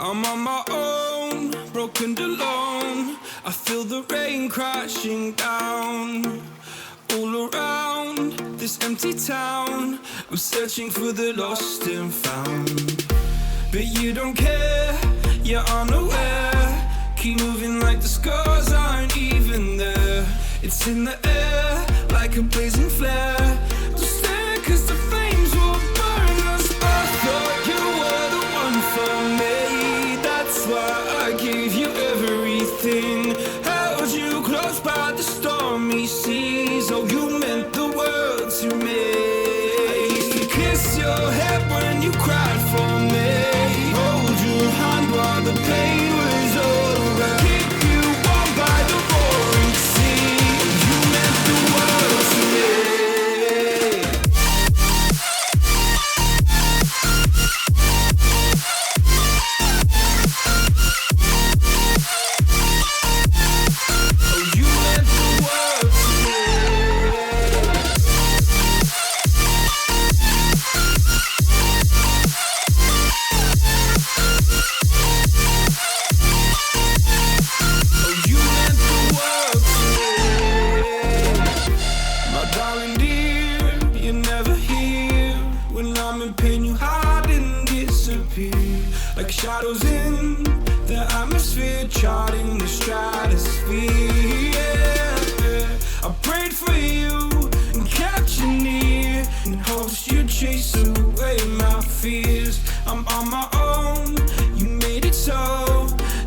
I'm on my own, broken alone. I feel the rain crashing down all around this empty town. I'm searching for the lost and found, but you don't care, you're unaware. Keep moving like the scars aren't even there. It's in the air like a blazing flare. Don't stare 'cause the flames will burn us. I thought you were the one for me. That's why I gave you everything. Held you close by the stormy seas. Oh, you meant the world to me. I used to kiss your head when you cried for me. Hold your hand while the pain was over. Keep you warm by the roaring sea. You meant the world to me. Oh, you meant the world to me. Oh, you meant the world to me. My darling dear, you're never here. When I'm in pain, you hide and disappear. Like shadows in the atmosphere, charting the stratosphere. Yeah. I prayed for you and kept you near, in hopes you'd chase away my fears. I'm on my own, you made it so,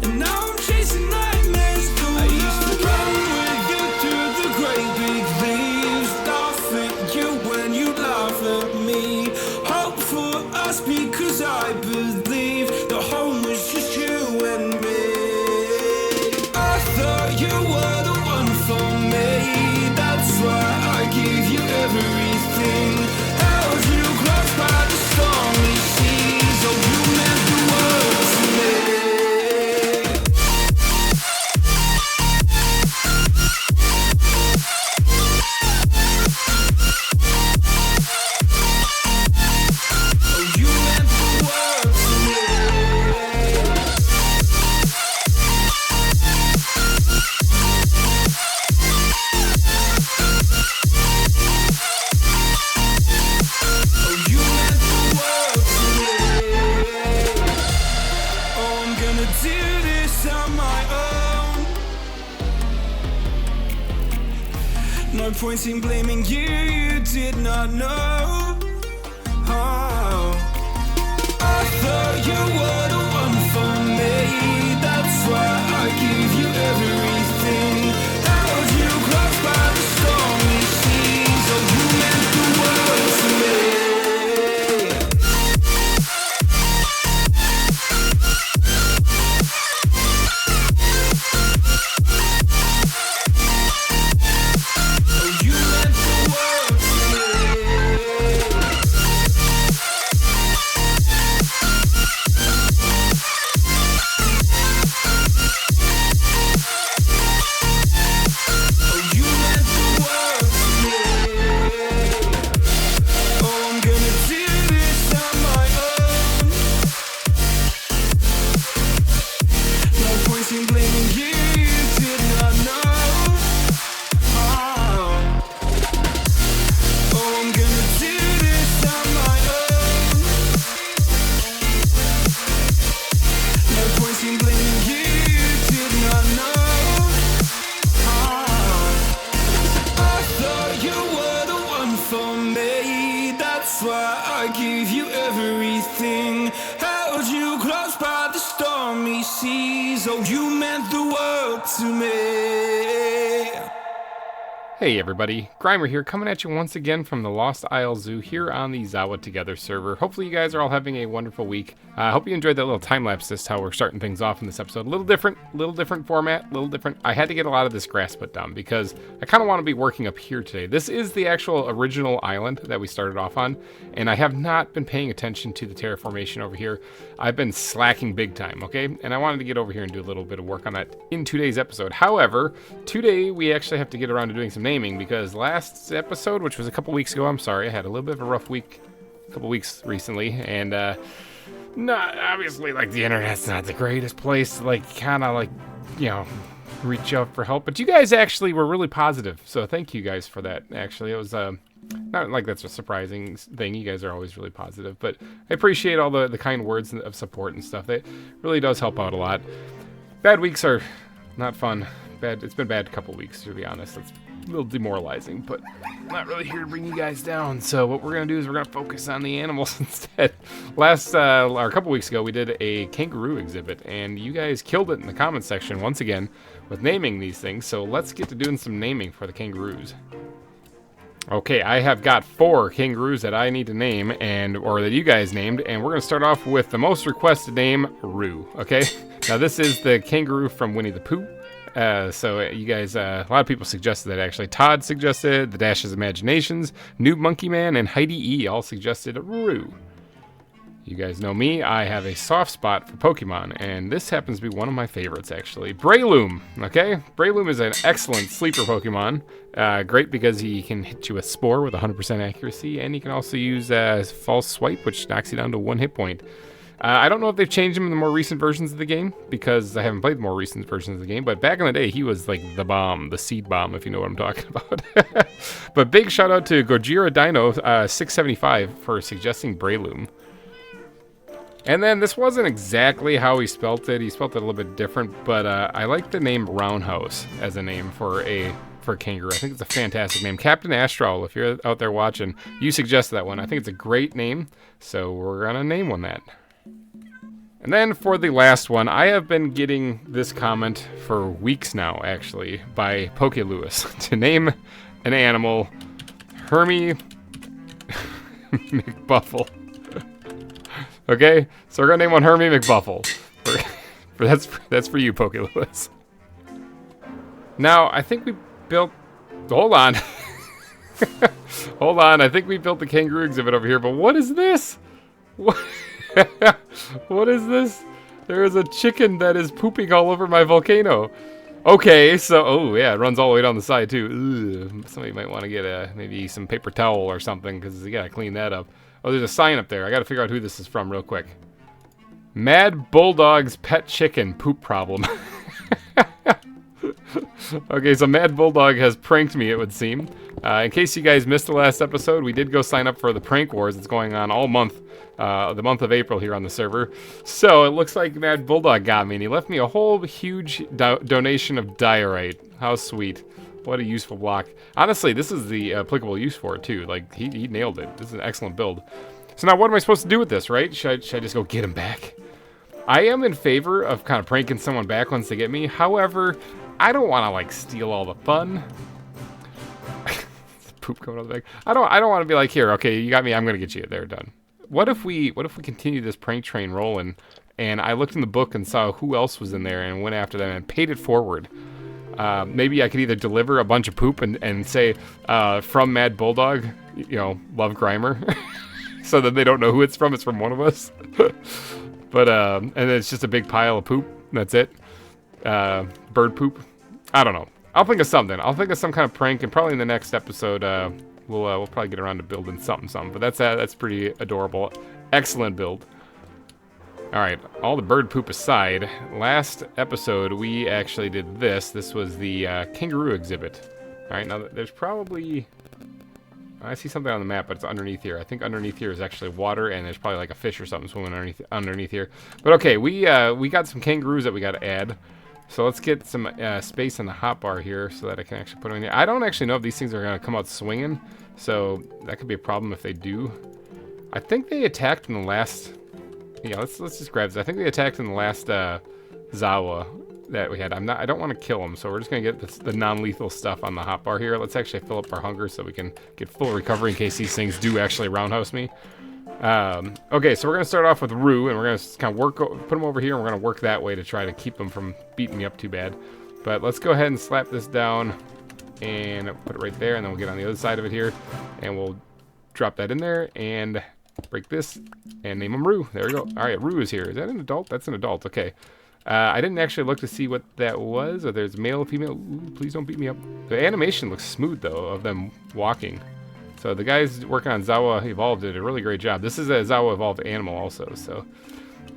and now I'm chasing nightmares through. I used to run with you through the great big leaves, laugh at you when you laugh at me. Hope for us because I believe the home was just you and me. I thought you were the one for me. That's why I gave you everything. Held you close by the stormy seas. Oh, you meant the world to me. Oh, you meant the world to me. Oh, you meant the world to me. Oh, I'm gonna do this on my own. No point in blaming you, you did not know. Oh, I thought you were the one for me. That's why I gave you everything. Held you close by the stormy seas. Oh, you meant the world to me. Oh, you meant the world to me. Oh, you meant the world to me. Oh, I'm gonna do this on my own. No point in blaming you, you did not know. Oh, I'm gonna do this on my own. No point in blaming you, you did not know. I thought you were the one for me. That's why I gave you everything. Held you close by the stormy seas. Oh, you meant the world to me. Hey everybody, GReimer here, coming at you once again from the Lost Isle Zoo here on the ZAWA Together server. Hopefully you guys are all having a wonderful week. I hope you enjoyed that little time-lapse. This is how we're starting things off in this episode. A little different format, a little different. I had to get a lot of this grass put down because I kind of want to be working up here today. This is the actual original island that we started off on, and I have not been paying attention to the terraformation over here. I've been slacking big time, okay? And I wanted to get over here and do a little bit of work on that in today's episode. However, today we actually have to get around to doing some naming because last episode, which was a couple weeks ago, I'm sorry, I had a little bit of a rough week, a couple weeks recently, and not obviously, like, the internet's not the greatest place to, like, kind of, like, you know, reach out for help. But you guys actually were really positive, so thank you guys for that. Actually, it was not like that's a surprising thing. You guys are always really positive, but I appreciate all the kind words of support and stuff. That really does help out a lot. Bad weeks are not fun. It's been bad a couple weeks, to be honest. It's a little demoralizing, but I'm not really here to bring you guys down. So what we're gonna do is we're gonna focus on the animals instead. Or a couple weeks ago, we did a kangaroo exhibit, and you guys killed it in the comments section once again with naming these things. So let's get to doing some naming for the kangaroos. Okay, I have got 4 kangaroos that I need to name, or that you guys named, and we're gonna start off with the most requested name, Roo. Okay, now this is the kangaroo from Winnie the Pooh. So you guys, a lot of people suggested that actually. Todd suggested, The Dash's Imaginations, Noob Monkey Man, and Heidi E all suggested Roo. You guys know me, I have a soft spot for Pokemon, and this happens to be one of my favorites actually. Breloom, okay? Breloom is an excellent sleeper Pokemon. Great because he can hit you with Spore with 100% accuracy, and he can also use False Swipe, which knocks you down to 1 hit point. I don't know if they've changed him in the more recent versions of the game, because I haven't played the more recent versions of the game, but back in the day, he was like the bomb, the seed bomb, if you know what I'm talking about. But big shout out to Gojira Dino 675 for suggesting Breloom. And then this wasn't exactly how he spelt it. He spelt it a little bit different, but I like the name Roundhouse as a name for a kangaroo. I think it's a fantastic name. Captain Astral, if you're out there watching, you suggested that one. I think it's a great name, so we're gonna name one that. And then for the last one, I have been getting this comment for weeks now, actually, by Poke Lewis to name an animal Hermie McBuffle. Okay, so we're gonna name one Hermie McBuffle. That's for you, Poke Lewis. Now, I think we built. Hold on. Hold on. I think we built the kangaroo exhibit over here, but what is this? What? What is this? There is a chicken that is pooping all over my volcano. Okay, so, oh yeah, it runs all the way down the side too. Ugh, somebody might want to get maybe some paper towel or something, because you gotta clean that up. Oh, there's a sign up there. I gotta figure out who this is from real quick. Mad Bulldog's pet chicken poop problem. Okay, so Mad Bulldog has pranked me, it would seem. In case you guys missed the last episode, we did go sign up for the prank wars. It's going on all month, the month of April here on the server. So it looks like Mad Bulldog got me, and he left me a whole huge donation of diorite. How sweet. What a useful block. Honestly, this is the applicable use for it, too. Like, he nailed it. This is an excellent build. So now what am I supposed to do with this, right? Should I just go get him back? I am in favor of kind of pranking someone back once they get me. However, I don't want to, like, steal all the fun. Poop coming out of the bag. I don't want to be like, here, okay, you got me, I'm going to get you. There, done. What if we continue this prank train rolling, and I looked in the book and saw who else was in there and went after them and paid it forward? Maybe I could either deliver a bunch of poop and say, from Mad Bulldog, you know, love GReimer, so that they don't know who it's from one of us. But, and it's just a big pile of poop, that's it. Bird poop. I don't know. I'll think of something. I'll think of some kind of prank, and probably in the next episode, we'll probably get around to building something. But that's pretty adorable. Excellent build. All right, all the bird poop aside, last episode we actually did this. This was the kangaroo exhibit. All right, now there's probably, I see something on the map, but it's underneath here. I think underneath here is actually water, and there's probably like a fish or something swimming underneath here. But okay, we got some kangaroos that we got to add. So let's get some space in the hotbar here so that I can actually put them in there. I don't actually know if these things are going to come out swinging, so that could be a problem if they do. I think they attacked in the last... Yeah, let's just grab this. I think they attacked in the last ZAWA that we had. I don't want to kill them, so we're just going to get the non-lethal stuff on the hotbar here. Let's actually fill up our hunger so we can get full recovery in case these things do actually roundhouse me. Okay, so we're going to start off with Roo, and we're going to kind of put them over here, and we're going to work that way to try to keep them from beating me up too bad. But let's go ahead and slap this down and put it right there, and then we'll get on the other side of it here, and we'll drop that in there and break this and name him Roo. There we go. All right, Roo is here. Is that an adult? That's an adult. Okay. I didn't actually look to see what that was, or there's male, female. Ooh, please don't beat me up. The animation looks smooth, though, of them walking. So the guys working on ZAWA Evolved did a really great job. This is a ZAWA Evolved animal also, so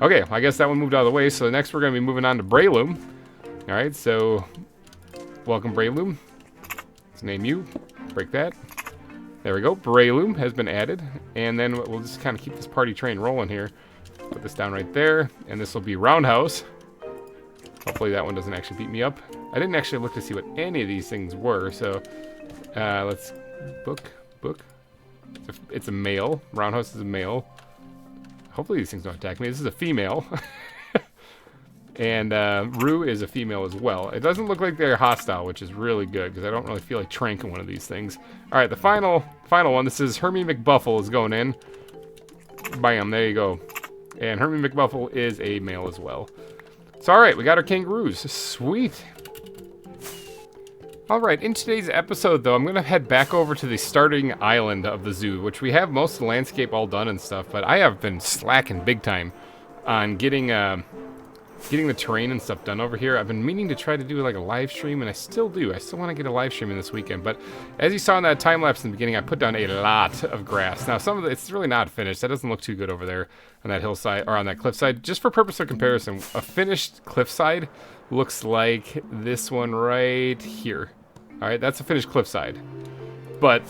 Okay, I guess that one moved out of the way. So next we're going to be moving on to Breloom. All right, so welcome Breloom. Let's name you. Break that. There we go. Breloom has been added. And then we'll just kind of keep this party train rolling here. Put this down right there. And this will be Roundhouse. Hopefully that one doesn't actually beat me up. I didn't actually look to see what any of these things were. So let's book. It's a male. Roundhouse is a male. Hopefully these things don't attack me. This is a female. And Rue is a female as well. It doesn't look like they're hostile, which is really good because I don't really feel like tranking one of these things. All right, the final one. This is Hermie McBuffle is going in. Bam, there you go. And Hermie McBuffle is a male as well. So, all right, we got our kangaroos. Sweet. All right, in today's episode, though, I'm going to head back over to the starting island of the zoo, which we have most of the landscape all done and stuff, but I have been slacking big time on getting the terrain and stuff done over here. I've been meaning to try to do like a live stream, and I still do. I still want to get a live stream in this weekend, but as you saw in that time lapse in the beginning, I put down a lot of grass. Now, some of it's really not finished. That doesn't look too good over there on that hillside or on that cliffside. Just for purpose of comparison, a finished cliffside looks like this one right here. All right, that's a finished cliffside. But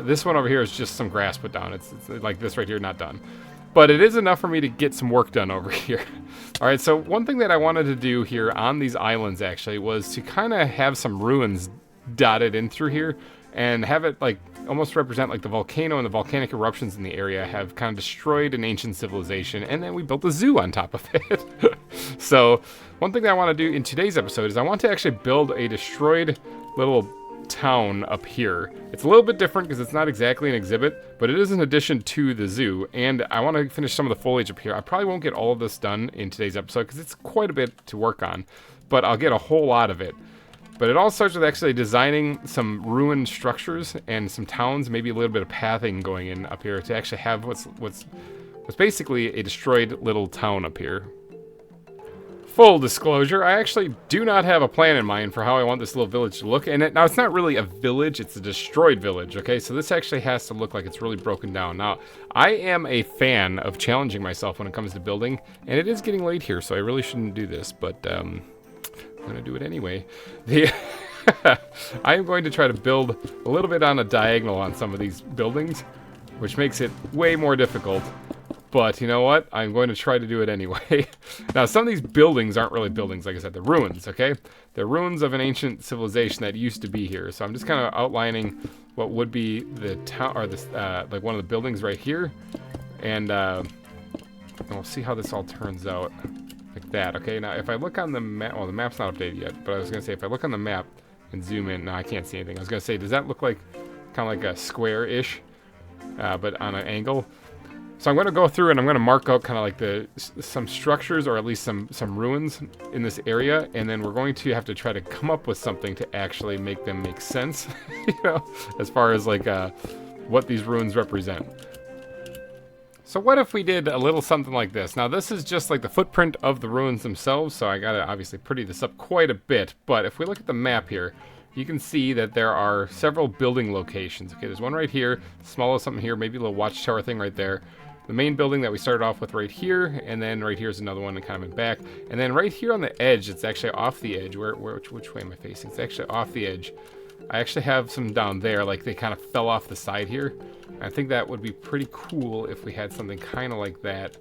this one over here is just some grass put down. It's like this right here, not done. But it is enough for me to get some work done over here. All right, so one thing that I wanted to do here on these islands actually was to kind of have some ruins dotted in through here and have it like almost represent like the volcano and the volcanic eruptions in the area have kind of destroyed an ancient civilization, and then we built a zoo on top of it. So one thing that I want to do in today's episode is I want to actually build a destroyed little town up here. It's a little bit different because it's not exactly an exhibit, but it is an addition to the zoo, and I want to finish some of the foliage up here. I probably won't get all of this done in today's episode because it's quite a bit to work on, but I'll get a whole lot of it. But it all starts with actually designing some ruined structures and some towns, maybe a little bit of pathing going in up here to actually have what's basically a destroyed little town up here. Full disclosure, I actually do not have a plan in mind for how I want this little village to look. And now it's not really a village, it's a destroyed village, okay? So this actually has to look like it's really broken down. Now, I am a fan of challenging myself when it comes to building, and it is getting late here, so I really shouldn't do this, but I'm going to do it anyway. I am going to try to build a little bit on a diagonal on some of these buildings, which makes it way more difficult. But you know what? I'm going to try to do it anyway. Now, some of these buildings aren't really buildings, like I said. They're ruins, okay? They're ruins of an ancient civilization that used to be here. So I'm just kind of outlining what would be the town, or this, like one of the buildings right here. And we'll see how this all turns out. Like that, okay? Now, if I look on the map, well, the map's not updated yet, but I was going to say, if I look on the map and zoom in, no, I can't see anything. I was going to say, does that look like kind of like a square-ish, but on an angle? So I'm going to go through and I'm going to mark out kind of like some structures, or at least some ruins in this area, and then we're going to have to try to come up with something to actually make them make sense, you know, as far as like what these ruins represent. So what if we did a little something like this? Now this is just like the footprint of the ruins themselves, so I got to obviously pretty this up quite a bit, but if we look at the map here, you can see that there are several building locations. Okay, there's one right here, small something here, maybe a little watchtower thing right there. The main building that we started off with right here, and then right here is another one kind of in back. And then right here on the edge, it's actually off the edge. Which way am I facing? It's actually off the edge. I actually have some down there, like they kind of fell off the side here. I think that would be pretty cool if we had something kind of like that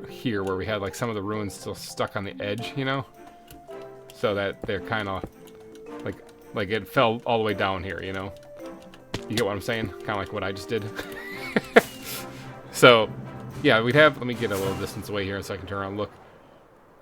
here, where we had like some of the ruins still stuck on the edge, you know? So that they're kind of like it fell all the way down here, you know? You get what I'm saying? Kind of like what I just did. So, yeah, we'd have, let me get a little distance away here so I can turn around and look.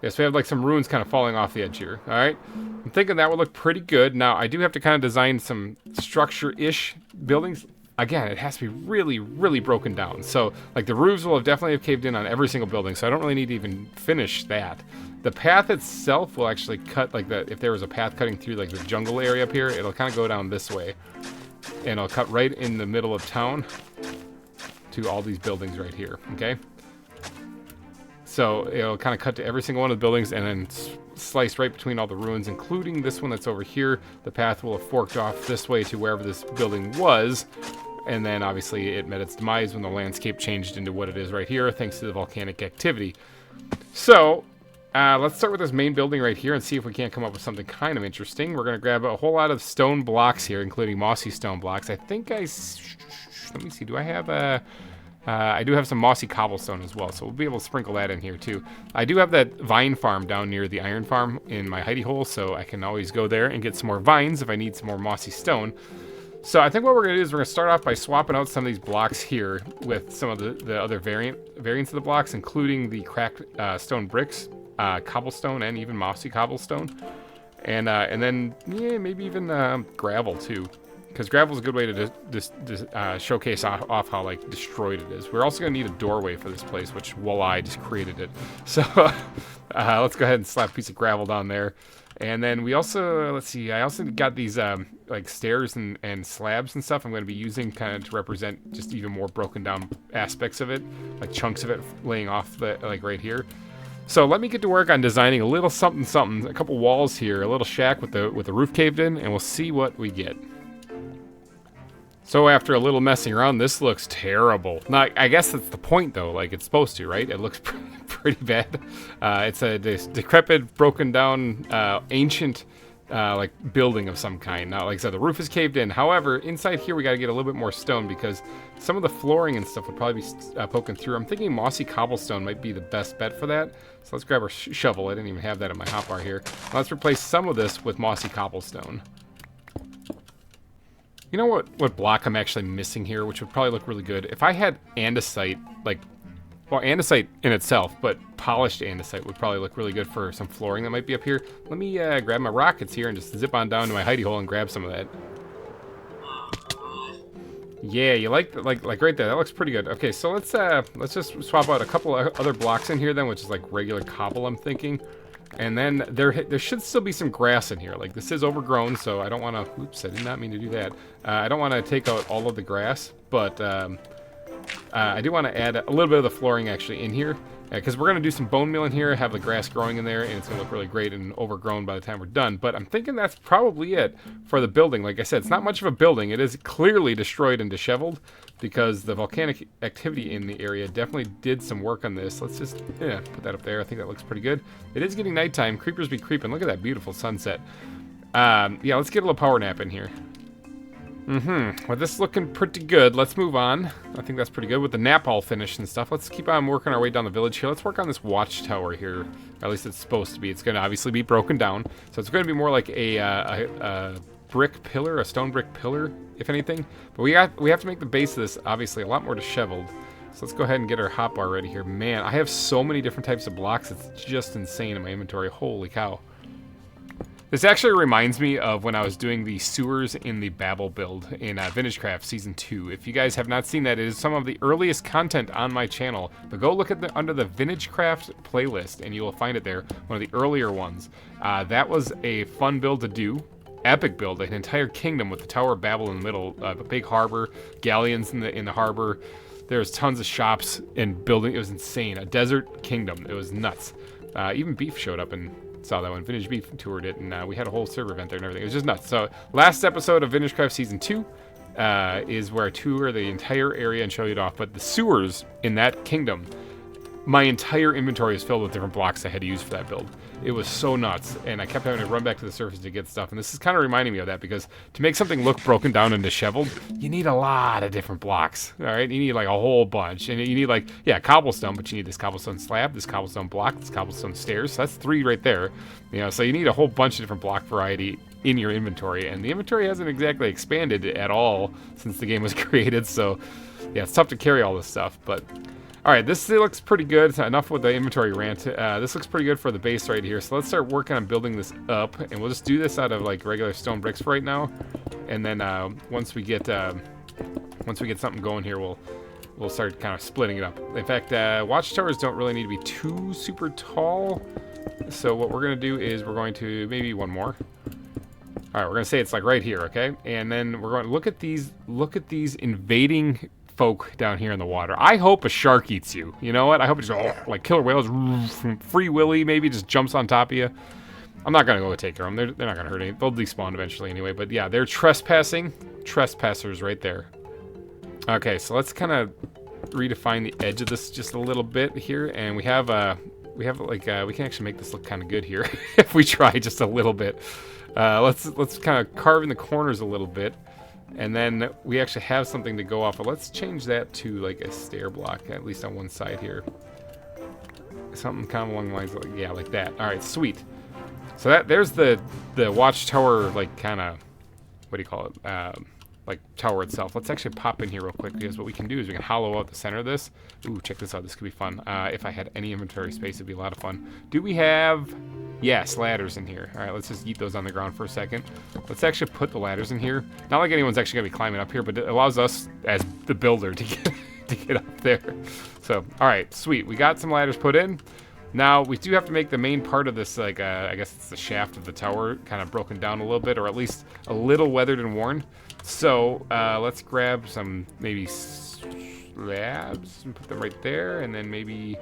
Yes, we have like some ruins kind of falling off the edge here, all right? I'm thinking that would look pretty good. Now, I do have to kind of design some structure-ish buildings. Again, it has to be really, really broken down. So, like, the roofs will definitely have caved in on every single building, so I don't really need to even finish that. The path itself will actually cut, like, if there was a path cutting through, like, the jungle area up here, it'll kind of go down this way. And it'll cut right in the middle of town to all these buildings right here, okay? So it'll kind of cut to every single one of the buildings and then slice right between all the ruins, including this one that's over here. The path will have forked off this way to wherever this building was, and then obviously it met its demise when the landscape changed into what it is right here, thanks to the volcanic activity. So, let's start with this main building right here and see if we can't come up with something kind of interesting. We're going to grab a whole lot of stone blocks here, including mossy stone blocks. I think let me see, do I have I do have some mossy cobblestone as well, so we'll be able to sprinkle that in here too. I do have that vine farm down near the iron farm in my hidey hole, so I can always go there and get some more vines if I need some more mossy stone. So I think what we're going to do is we're going to start off by swapping out some of these blocks here with some of the other variants of the blocks, including the cracked stone bricks, cobblestone, and even mossy cobblestone. And then, yeah, maybe even gravel too. Because gravel is a good way to showcase off how like destroyed it is. We're also going to need a doorway for this place, which voila, I just created it. So let's go ahead and slap a piece of gravel down there. And then we also, let's see, I also got these like stairs and slabs and stuff I'm going to be using kind of to represent just even more broken down aspects of it, like chunks of it laying off the, like right here. So let me get to work on designing a little something, a couple walls here, a little shack with the roof caved in, and we'll see what we get. So after a little messing around, this looks terrible. Now, I guess that's the point, though. Like, it's supposed to, right? It looks pretty bad. It's a decrepit, broken down, ancient, like, building of some kind. Now, like I said, the roof is caved in. However, inside here, we got to get a little bit more stone because some of the flooring and stuff would probably be poking through. I'm thinking mossy cobblestone might be the best bet for that. So let's grab our shovel. I didn't even have that in my hotbar here. Now, let's replace some of this with mossy cobblestone. You know what block I'm actually missing here, which would probably look really good? If I had andesite, like, well, andesite in itself, but polished andesite would probably look really good for some flooring that might be up here. Let me grab my rockets here and just zip on down to my hidey hole and grab some of that. Yeah, you like right there. That looks pretty good. Okay, so let's just swap out a couple of other blocks in here then, which is like regular cobble, I'm thinking. And then there should still be some grass in here. Like, this is overgrown, so I don't want to... Oops, I did not mean to do that. I don't want to take out all of the grass, but I do want to add a little bit of the flooring actually in here. Because we're going to do some bone meal in here, have the grass growing in there, and it's going to look really great and overgrown by the time we're done. But I'm thinking that's probably it for the building. Like I said, it's not much of a building. It is clearly destroyed and disheveled because the volcanic activity in the area definitely did some work on this. Let's just put that up there. I think that looks pretty good. It is getting nighttime. Creepers be creeping. Look at that beautiful sunset. Yeah, let's get a little power nap in here. Well, this is looking pretty good. Let's move on. I think that's pretty good with the nap all finished and stuff. Let's keep on working our way down the village here. Let's work on this watchtower here. Or at least it's supposed to be. It's going to obviously be broken down. So it's going to be more like a brick pillar, a stone brick pillar, if anything. But we have to make the base of this, obviously, a lot more disheveled. So let's go ahead and get our hotbar ready here. Man, I have so many different types of blocks. It's just insane in my inventory. Holy cow. This actually reminds me of when I was doing the sewers in the Babel build in VintageCraft Season 2. If you guys have not seen that, it is some of the earliest content on my channel. But go look at under the VintageCraft playlist, and you will find it there, one of the earlier ones. That was a fun build to do. Epic build, an entire kingdom with the Tower of Babel in the middle, a big harbor, galleons in the harbor. There's tons of shops and building. It was insane. A desert kingdom. It was nuts. Even Beef showed up and saw that one. VintageBeef toured it, and we had a whole server event there and everything. It was just nuts. So last episode of VintageCraft Season 2 is where I tour the entire area and show you it off. But the sewers in that kingdom, my entire inventory is filled with different blocks I had to use for that build. It was so nuts, and I kept having to run back to the surface to get stuff. And this is kind of reminding me of that, because to make something look broken down and disheveled, you need a lot of different blocks, all right? You need like a whole bunch, and you need like, yeah, cobblestone, but you need this cobblestone slab, this cobblestone block, this cobblestone stairs. So that's 3 right there, you know. So you need a whole bunch of different block variety in your inventory, and the inventory hasn't exactly expanded at all since the game was created. So yeah, it's tough to carry all this stuff, but. All right, this looks pretty good. Enough with the inventory rant. This looks pretty good for the base right here. So let's start working on building this up, and we'll just do this out of like regular stone bricks for right now. And then once we get something going here, we'll start kind of splitting it up. In fact, watchtowers don't really need to be too super tall. So what we're gonna do is we're going to maybe one more. All right, we're gonna say it's like right here, okay? And then we're going to look at these invading folk down here in the water. I hope a shark eats you. You know what? I hope it's like killer whales, Free Willy maybe just jumps on top of you. I'm not gonna go take care of them. They're not gonna hurt any. They'll despawn eventually anyway. But yeah, they're trespassers right there. Okay, so let's kind of redefine the edge of this just a little bit here, and we have we have like we can actually make this look kind of good here if we try just a little bit. Let's kind of carve in the corners a little bit, and then we actually have something to go off of. Let's change that to like a stair block, at least on one side here. Something kind of along the lines of like, yeah, like that. All right, sweet. So there's the watchtower, like kind of, what do you call it? Like tower itself. Let's actually pop in here real quick, because what we can do is we can hollow out the center of this. Ooh, check this out. This could be fun. If I had any inventory space, it'd be a lot of fun. Do we have... Yes, ladders in here. All right, let's just eat those on the ground for a second. Let's actually put the ladders in here. Not like anyone's actually going to be climbing up here, but it allows us, as the builder, to get up there. So, all right, sweet. We got some ladders put in. Now, we do have to make the main part of this, like, I guess it's the shaft of the tower, kind of broken down a little bit, or at least a little weathered and worn. So, let's grab some, maybe, slabs and put them right there, and then maybe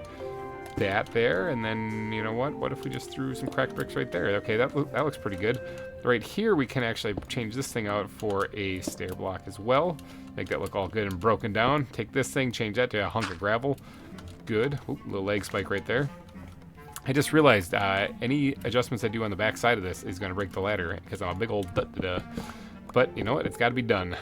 that there, and then, you know what if we just threw some cracked bricks right there? Okay, that looks pretty good. Right here, we can actually change this thing out for a stair block as well. Make that look all good and broken down. Take this thing, change that to a hunk of gravel. Good. Oop, little leg spike right there. I just realized any adjustments I do on the back side of this is going to break the ladder, because I'm a big old duh-duh-duh. But, you know what? It's got to be done.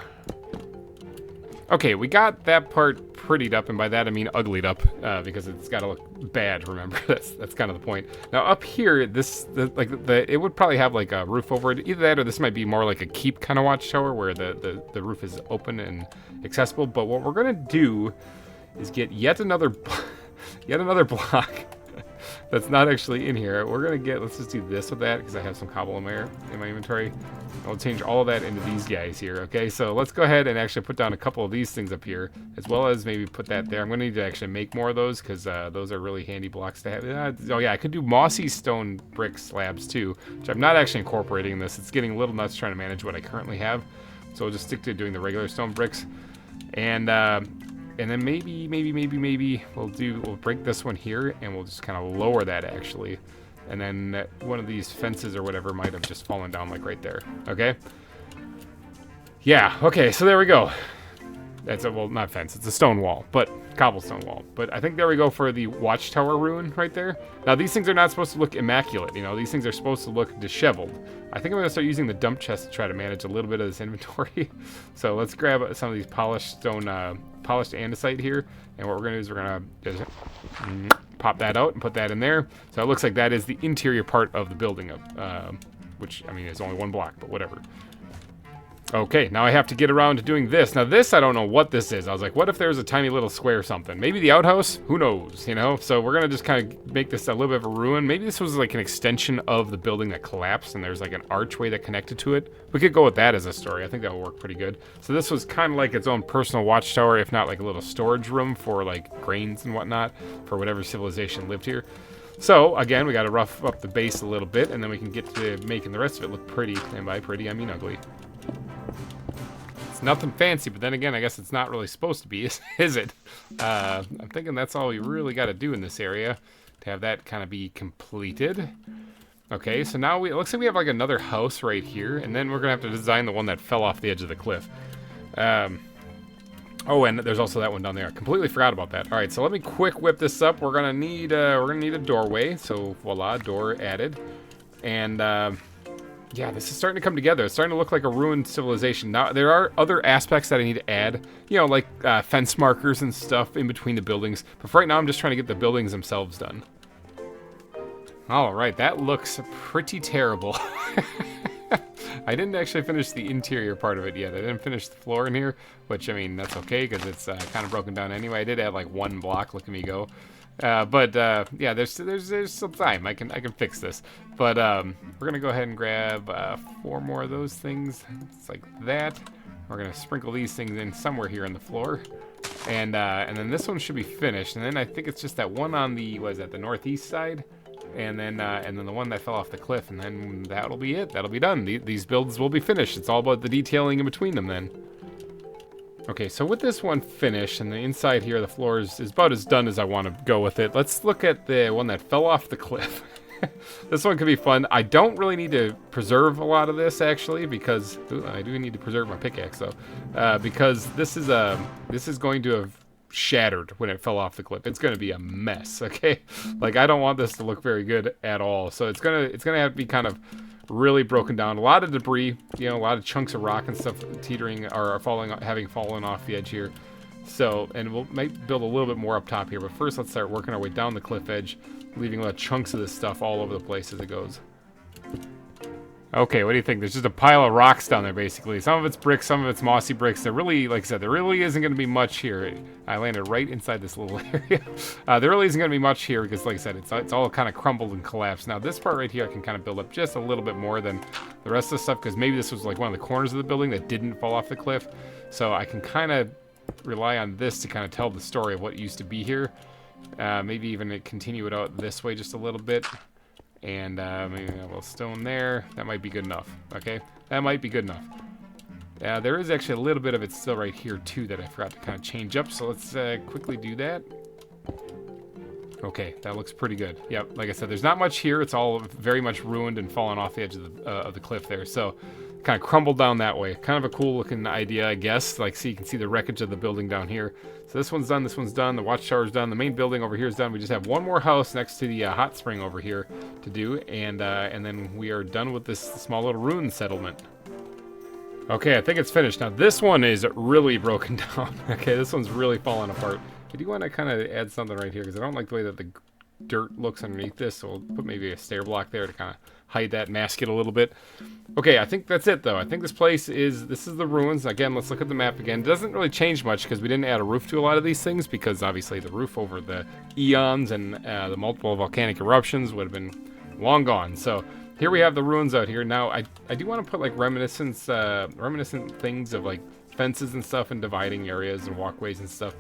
Okay, we got that part prettied up, and by that I mean uglied up, because it's got to look bad, remember? That's kind of the point. Now, up here, it would probably have, like, a roof over it. Either that, or this might be more like a keep kind of watchtower, where the roof is open and accessible. But what we're going to do is get yet another block that's not actually in here. We're gonna let's just do this with that, because I have some cobble in my inventory. I'll change all of that into these guys here, okay? So let's go ahead and actually put down a couple of these things up here, as well as maybe put that there. I'm gonna need to actually make more of those, because those are really handy blocks to have. Oh yeah, I could do mossy stone brick slabs too, which I'm not actually incorporating in this. It's getting a little nuts trying to manage what I currently have. So we'll just stick to doing the regular stone bricks. And then maybe we'll break this one here, and we'll just kind of lower that actually. And then one of these fences or whatever might have just fallen down, like right there. Okay? Yeah, okay, so there we go. That's well, not fence, it's a stone wall, but cobblestone wall. But I think there we go for the watchtower ruin right there. Now these things are not supposed to look immaculate, you know, these things are supposed to look disheveled. I think I'm gonna start using the dump chest to try to manage a little bit of this inventory. So let's grab some of these polished stone, polished andesite here. And what we're gonna do is we're gonna just pop that out and put that in there. So it looks like that is the interior part of the building, which, I mean, is only one block, but whatever. Okay, now I have to get around to doing this. Now this, I don't know what this is. I was like, what if there's a tiny little square or something? Maybe the outhouse? Who knows, you know? So we're gonna just kind of make this a little bit of a ruin. Maybe this was like an extension of the building that collapsed, and there's like an archway that connected to it. We could go with that as a story. I think that would work pretty good. So this was kind of like its own personal watchtower, if not like a little storage room for like grains and whatnot, for whatever civilization lived here. So, again, we gotta rough up the base a little bit, and then we can get to making the rest of it look pretty. And by pretty, I mean ugly. Nothing fancy, but then again, I guess it's not really supposed to be, is it? I'm thinking that's all we really got to do in this area to have that kind of be completed. Okay, so now it looks like we have like another house right here, and then we're gonna have to design the one that fell off the edge of the cliff. Oh, and there's also that one down there. I completely forgot about that. All right, so let me quick whip this up. We're gonna need a doorway. So voila, door added, and yeah, this is starting to come together. It's starting to look like a ruined civilization. Now, there are other aspects that I need to add, you know, like fence markers and stuff in between the buildings. But for right now, I'm just trying to get the buildings themselves done. All right, that looks pretty terrible. I didn't actually finish the interior part of it yet. I didn't finish the floor in here, which, I mean, that's okay because it's kind of broken down anyway. I did add like one block. Look at me go. But yeah, there's some time. I can fix this. But we're gonna go ahead and grab 4 more of those things. It's like that. We're gonna sprinkle these things in somewhere here on the floor, and then this one should be finished. And then I think it's just that one on the the northeast side, and then the one that fell off the cliff, and then that'll be it. That'll be done. These builds will be finished. It's all about the detailing in between them then. Okay, so with this one finished, and the inside here, the floor is about as done as I want to go with it. Let's look at the one that fell off the cliff. This one could be fun. I don't really need to preserve a lot of this, actually, because I do need to preserve my pickaxe, though, because this is going to have shattered when it fell off the cliff. It's going to be a mess, okay? Like, I don't want this to look very good at all. So it's gonna have to be kind of really broken down. A lot of debris, you know, a lot of chunks of rock and stuff teetering or having fallen off the edge here. So, and we'll might build a little bit more up top here, but first let's start working our way down the cliff edge, leaving little chunks of this stuff all over the place as it goes. Okay, what do you think? There's just a pile of rocks down there, basically. Some of it's bricks, some of it's mossy bricks. There really, like I said, there really isn't going to be much here. I landed right inside this little area. There really isn't going to be much here because, like I said, it's all kind of crumbled and collapsed. Now, this part right here, I can kind of build up just a little bit more than the rest of the stuff because maybe this was like one of the corners of the building that didn't fall off the cliff. So I can kind of rely on this to kind of tell the story of what used to be here. Maybe even continue it out this way just a little bit. And maybe a little stone there. That might be good enough. Okay, that might be good enough. There is actually a little bit of it still right here too that I forgot to kind of change up. So let's quickly do that. Okay, that looks pretty good. Yep, like I said, there's not much here. It's all very much ruined and fallen off the edge of the cliff there. So kind of crumbled down that way. Kind of a cool looking idea, I guess. Like, see, you can see the wreckage of the building down here. So this one's done, this one's done, the watchtower's done, the main building over here is done. We just have one more house next to the hot spring over here to do, and then we are done with this small little ruin settlement. Okay, I think it's finished. Now this one is really broken down. Okay, this one's really falling apart. I do want to kind of add something right here because I don't like the way that the dirt looks underneath this, so we'll put maybe a stair block there to kind of hide that, mask it a little bit. Okay, I think that's it though. I think this is the ruins. Again, let's look at the map again. It doesn't really change much because we didn't add a roof to a lot of these things because obviously the roof over the eons and the multiple volcanic eruptions would have been long gone. So here we have the ruins out here. Now I do want to put like reminiscent things of like fences and stuff and dividing areas and walkways and stuff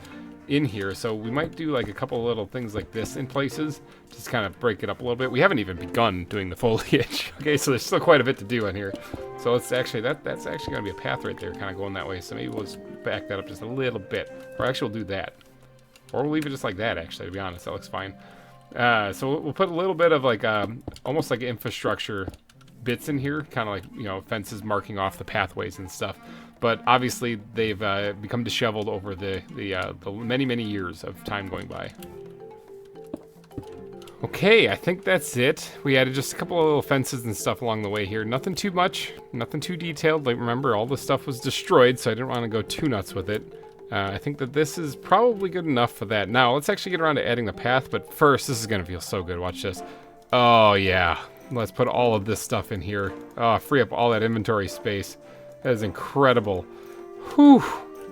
in here, so we might do like a couple little things like this in places, just kind of break it up a little bit. We haven't even begun doing the foliage. Okay, so there's still quite a bit to do in here. So let's actually, that's actually going to be a path right there, kind of going that way. So maybe we'll just back that up just a little bit, or actually we'll do that, or we'll leave it just like that. Actually, to be honest, that looks fine. So we'll put a little bit of like almost like infrastructure bits in here, kind of like, you know, fences marking off the pathways and stuff. But obviously they've become disheveled over the many years of time going by. Okay, I think that's it. We added just a couple of little fences and stuff along the way here. Nothing too much, nothing too detailed. Like, remember, all the stuff was destroyed, so I didn't want to go too nuts with it. I think that this is probably good enough for that. Now, let's actually get around to adding the path, but first, this is going to feel so good. Watch this. Oh, yeah. Let's put all of this stuff in here. Free up all that inventory space. That is incredible. Whew.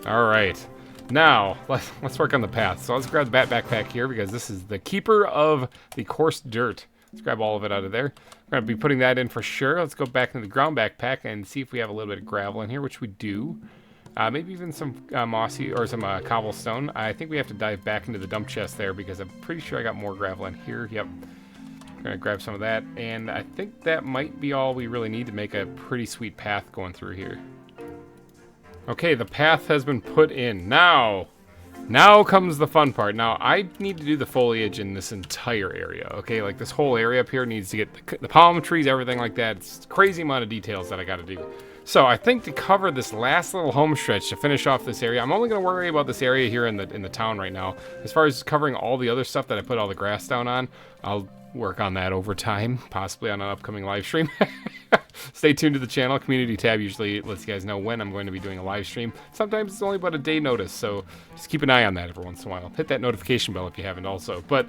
All right. Now, let's work on the path. So let's grab the backpack here because this is the keeper of the coarse dirt. Let's grab all of it out of there. We're going to be putting that in for sure. Let's go back into the ground backpack and see if we have a little bit of gravel in here, which we do. Maybe even some mossy or some cobblestone. I think we have to dive back into the dump chest there because I'm pretty sure I got more gravel in here. Yep. I'm going to grab some of that. And I think that might be all we really need to make a pretty sweet path going through here. Okay, the path has been put in. Now comes the fun part. Now, I need to do the foliage in this entire area, okay? Like, this whole area up here needs to get the palm trees, everything like that. It's a crazy amount of details that I got to do. So, I think to cover this last little home stretch, to finish off this area, I'm only going to worry about this area here in the town right now. As far as covering all the other stuff that I put all the grass down on, I'll work on that over time, possibly on an upcoming live stream. Stay tuned to the channel. Community tab usually lets you guys know when I'm going to be doing a live stream. Sometimes it's only about a day notice, so just keep an eye on that every once in a while. Hit that notification bell if you haven't also. But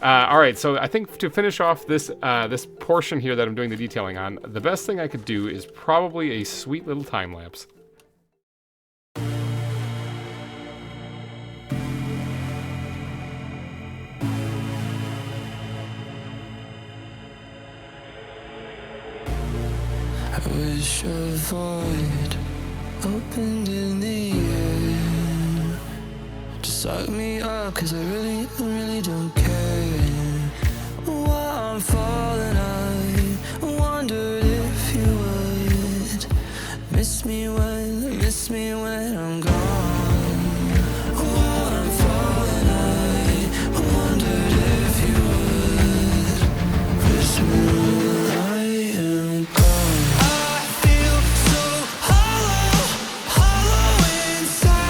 all right, so I think to finish off this this portion here that I'm doing the detailing on, the best thing I could do is probably a sweet little time lapse. I wish a void opened in the air to suck me up, cause I really don't care. While I'm falling, I wondered if you would miss me when I'm gone. While I'm falling, I wondered if you would miss me when I am gone. Hollow inside.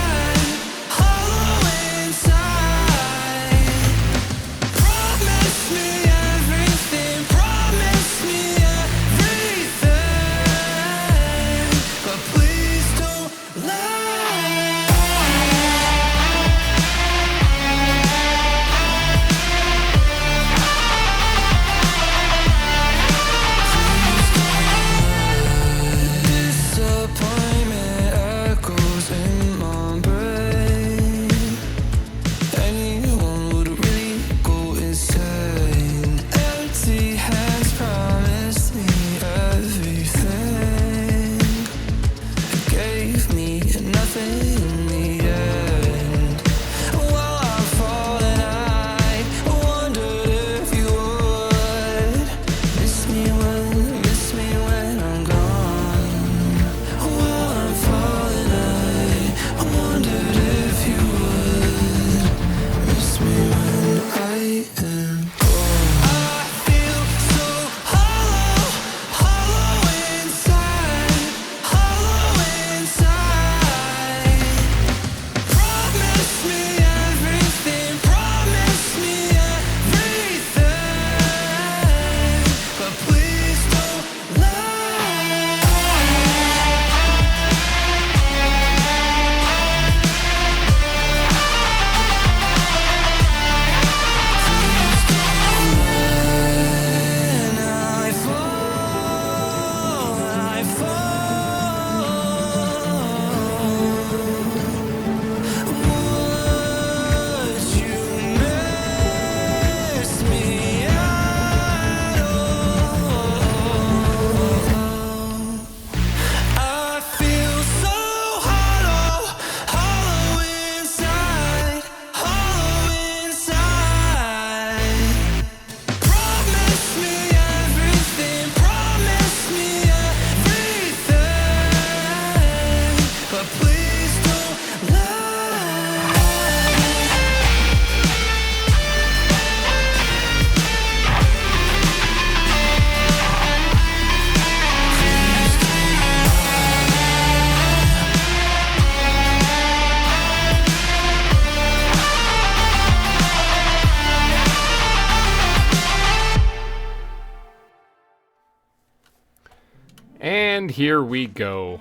And here we go.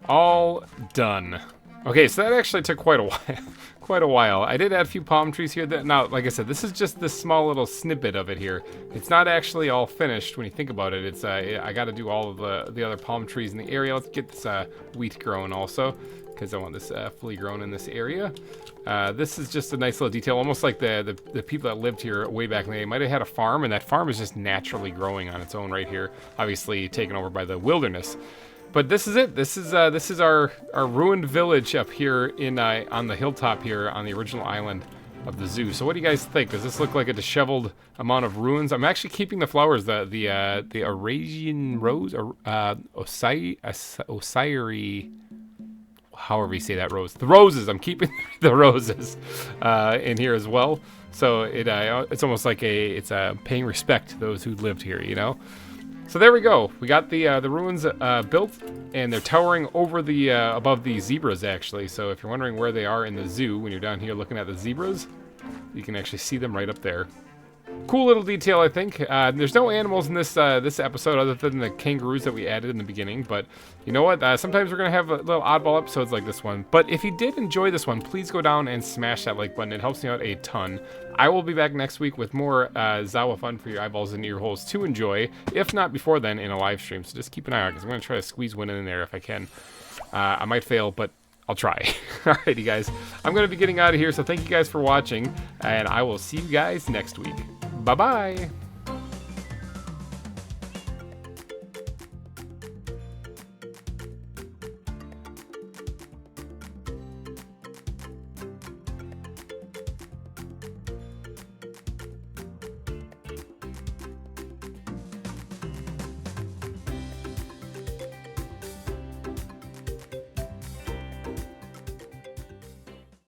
All done. Okay, so that actually took quite a while. Quite a while. I did add a few palm trees here. Now, like I said, this is just this small little snippet of it here. It's not actually all finished when you think about it. It's I got to do all of the other palm trees in the area. Let's get this wheat growing also, because I want this fully grown in this area. This is just a nice little detail, almost like the people that lived here way back in the day might have had a farm, and that farm is just naturally growing on its own right here. Obviously taken over by the wilderness. But this is it. This is our ruined village up here in on the hilltop here on the original island of the zoo. So what do you guys think? Does this look like a disheveled amount of ruins? I'm actually keeping the flowers, the Eurasian rose, or Osiri, however you say that rose. The roses. I'm keeping the roses in here as well. So it's almost like it's paying respect to those who lived here, you know. So there we go. We got the ruins built, and they're towering over the above the zebras actually. So if you're wondering where they are in the zoo, when you're down here looking at the zebras, you can actually see them right up there. Cool little detail, I think. There's no animals in this episode other than the kangaroos that we added in the beginning. But you know what? Sometimes we're gonna have little oddball episodes like this one. But if you did enjoy this one, please go down and smash that like button. It helps me out a ton. I will be back next week with more ZAWA fun for your eyeballs and ear holes to enjoy. If not before then, in a live stream. So just keep an eye out, because I'm gonna try to squeeze one in there if I can. I might fail, but I'll try. Alrighty, guys. I'm gonna be getting out of here. So thank you guys for watching, and I will see you guys next week. Bye-bye.